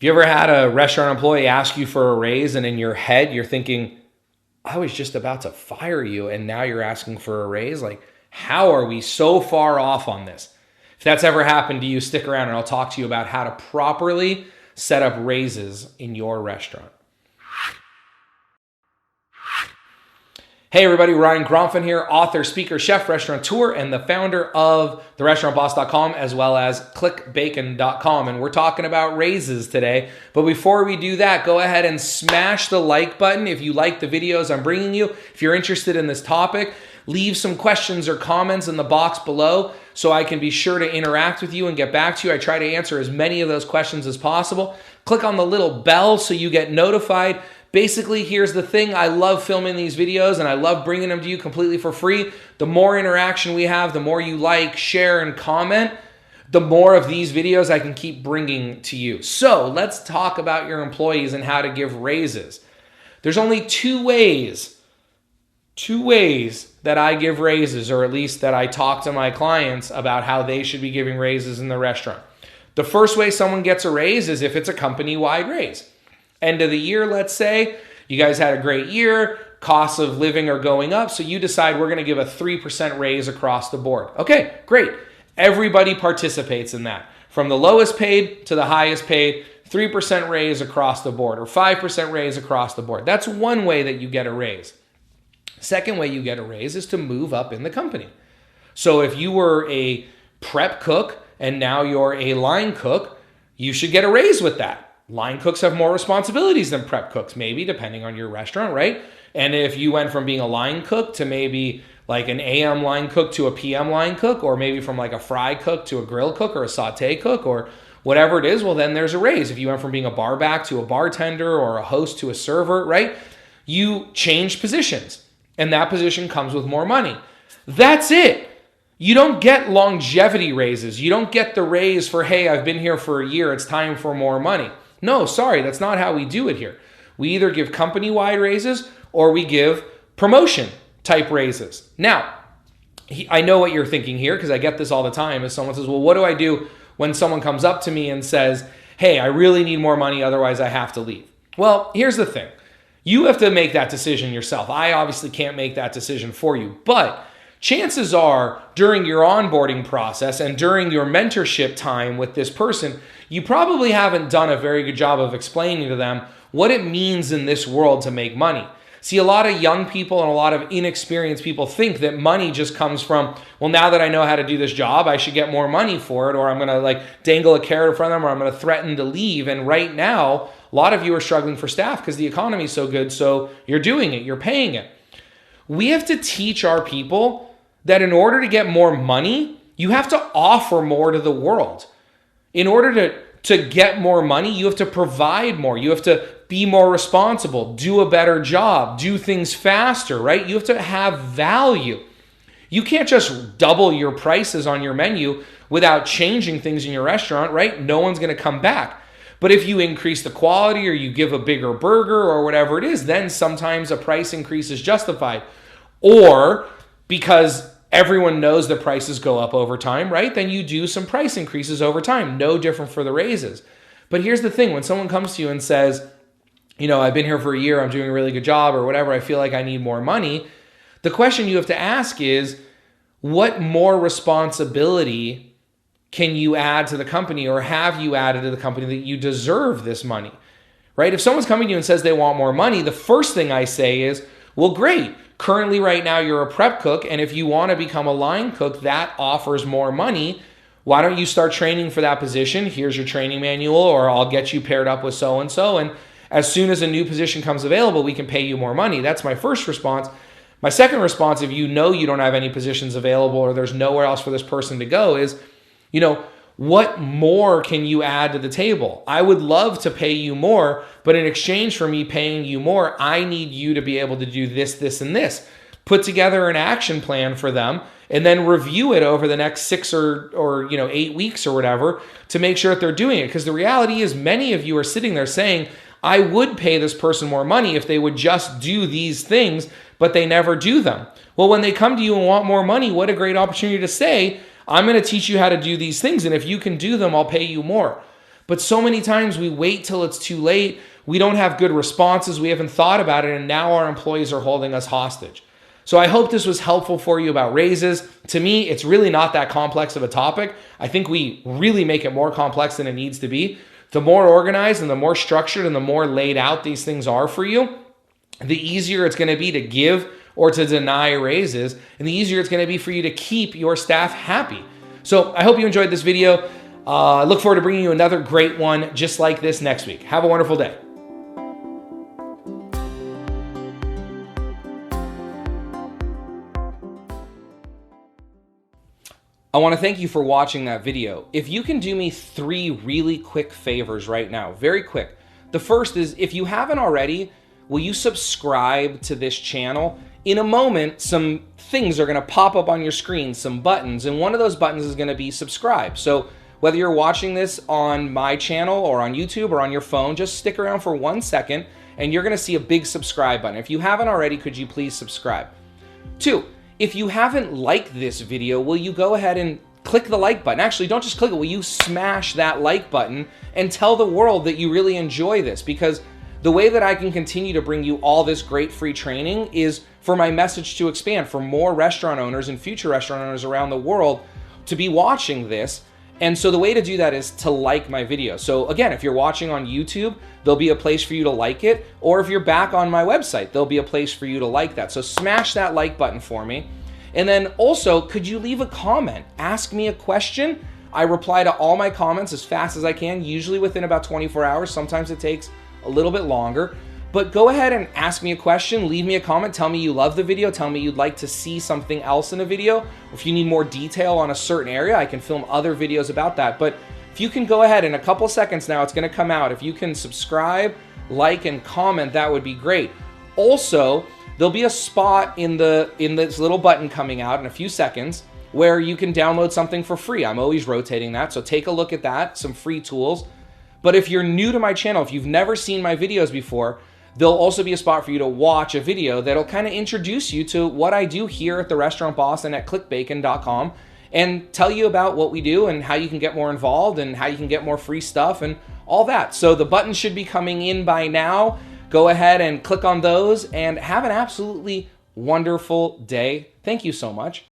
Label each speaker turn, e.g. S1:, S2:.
S1: Have you ever had a restaurant employee ask you for a raise and in your head you're thinking, I was just about to fire you and now you're asking for a raise? Like, how are we so far off on this? If that's ever happened to you, stick around and I'll talk to you about how to properly set up raises in your restaurant. Hey everybody, Ryan Gromfin here, author, speaker, chef, restaurateur, and the founder of therestaurantboss.com as well as clickbacon.com. And we're talking about raises today. But before we do that, go ahead and smash the like button if you like the videos I'm bringing you. If you're interested in this topic, leave some questions or comments in the box below so I can be sure to interact with you and get back to you. I try to answer as many of those questions as possible. Click on the little bell so you get notified. Basically, here's the thing. I love filming these videos and I love bringing them to you completely for free. The more interaction we have, the more you like, share, and comment, the more of these videos I can keep bringing to you. So let's talk about your employees and how to give raises. There's only two ways that I give raises, or at least that I talk to my clients about how they should be giving raises in the restaurant. The first way someone gets a raise is if it's a company-wide raise. End of the year, let's say, you guys had a great year, costs of living are going up, so you decide we're going to give a 3% raise across the board. Okay, great. Everybody participates in that. From the lowest paid to the highest paid, 3% raise across the board or 5% raise across the board. That's one way that you get a raise. Second way you get a raise is to move up in the company. So if you were a prep cook and now you're a line cook, you should get a raise with that. Line cooks have more responsibilities than prep cooks, maybe, depending on your restaurant, right? And if you went from being a line cook to maybe like an AM line cook to a PM line cook, or maybe from like a fry cook to a grill cook or a saute cook or whatever it is, well, then there's a raise. If you went from being a bar back to a bartender or a host to a server, right? You change positions and that position comes with more money. That's it. You don't get longevity raises. You don't get the raise for, hey, I've been here for a year, it's time for more money. No, sorry, that's not how we do it here. We either give company-wide raises or we give promotion-type raises. Now, I know what you're thinking here because I get this all the time as someone says, well, what do I do when someone comes up to me and says, hey, I really need more money, otherwise I have to leave? Well, here's the thing. You have to make that decision yourself. I obviously can't make that decision for you, but chances are during your onboarding process and during your mentorship time with this person, you probably haven't done a very good job of explaining to them what it means in this world to make money. See, a lot of young people and a lot of inexperienced people think that money just comes from, well, now that I know how to do this job, I should get more money for it, or I'm going to like dangle a carrot in front of them, or I'm going to threaten to leave. And right now, a lot of you are struggling for staff because the economy is so good, so you're doing it, you're paying it. We have to teach our people that in order to get more money, you have to offer more to the world. In order to get more money, you have to provide more. You have to be more responsible, do a better job, do things faster, right? You have to have value. You can't just double your prices on your menu without changing things in your restaurant, right? No one's going to come back. But if you increase the quality or you give a bigger burger or whatever it is, then sometimes a price increase is justified. Or because everyone knows that prices go up over time, right? Then you do some price increases over time. No different for the raises. But here's the thing. When someone comes to you and says, you know, I've been here for a year, I'm doing a really good job or whatever, I feel like I need more money, the question you have to ask is, what more responsibility can you add to the company, or have you added to the company that you deserve this money, right? If someone's coming to you and says they want more money, the first thing I say is, well, great. Currently, right now, you're a prep cook, and if you want to become a line cook, that offers more money. Why don't you start training for that position? Here's your training manual, or I'll get you paired up with so-and-so, and as soon as a new position comes available, we can pay you more money. That's my first response. My second response, if you know you don't have any positions available or there's nowhere else for this person to go, is, you know, what more can you add to the table? I would love to pay you more, but in exchange for me paying you more, I need you to be able to do this, this, and this. Put together an action plan for them and then review it over the next 6 or 8 weeks or whatever to make sure that they're doing it. Because the reality is many of you are sitting there saying, I would pay this person more money if they would just do these things, but they never do them. Well, when they come to you and want more money, what a great opportunity to say, I'm going to teach you how to do these things, and if you can do them, I'll pay you more. But so many times we wait till it's too late. We don't have good responses. We haven't thought about it. And now our employees are holding us hostage. So I hope this was helpful for you about raises. To me, it's really not that complex of a topic. I think we really make it more complex than it needs to be. The more organized and the more structured and the more laid out these things are for you, the easier it's going to be to give or to deny raises, and the easier it's going to be for you to keep your staff happy. So I hope you enjoyed this video. I look forward to bringing you another great one just like this next week. Have a wonderful day. I want to thank you for watching that video. If you can do me 3 really quick favors right now, very quick. The first is, if you haven't already, will you subscribe to this channel? In a moment, some things are going to pop up on your screen, some buttons, and one of those buttons is going to be subscribe. So whether you're watching this on my channel or on YouTube or on your phone, just stick around for 1 second and you're going to see a big subscribe button. If you haven't already, could you please subscribe? 2, if you haven't liked this video, will you go ahead and click the like button? Actually, don't just click it. Will you smash that like button and tell the world that you really enjoy this? Because the way that I can continue to bring you all this great free training is for my message to expand, for more restaurant owners and future restaurant owners around the world to be watching this. And so the way to do that is to like my video. So again, if you're watching on YouTube, there'll be a place for you to like it. Or if you're back on my website, there'll be a place for you to like that. So smash that like button for me. And then also, could you leave a comment? Ask me a question. I reply to all my comments as fast as I can, usually within about 24 hours. Sometimes it takes a little bit longer. But go ahead and ask me a question, leave me a comment, tell me you love the video, tell me you'd like to see something else in a video. If you need more detail on a certain area, I can film other videos about that. But if you can go ahead in a couple seconds now, it's gonna come out. If you can subscribe, like, and comment, that would be great. Also, there'll be a spot in this little button coming out in a few seconds where you can download something for free. I'm always rotating that, so take a look at that, some free tools. But if you're new to my channel, if you've never seen my videos before, there'll also be a spot for you to watch a video that'll kind of introduce you to what I do here at the Restaurant Boss and at clickbacon.com and tell you about what we do and how you can get more involved and how you can get more free stuff and all that. So the button should be coming in by now. Go ahead and click on those and have an absolutely wonderful day. Thank you so much.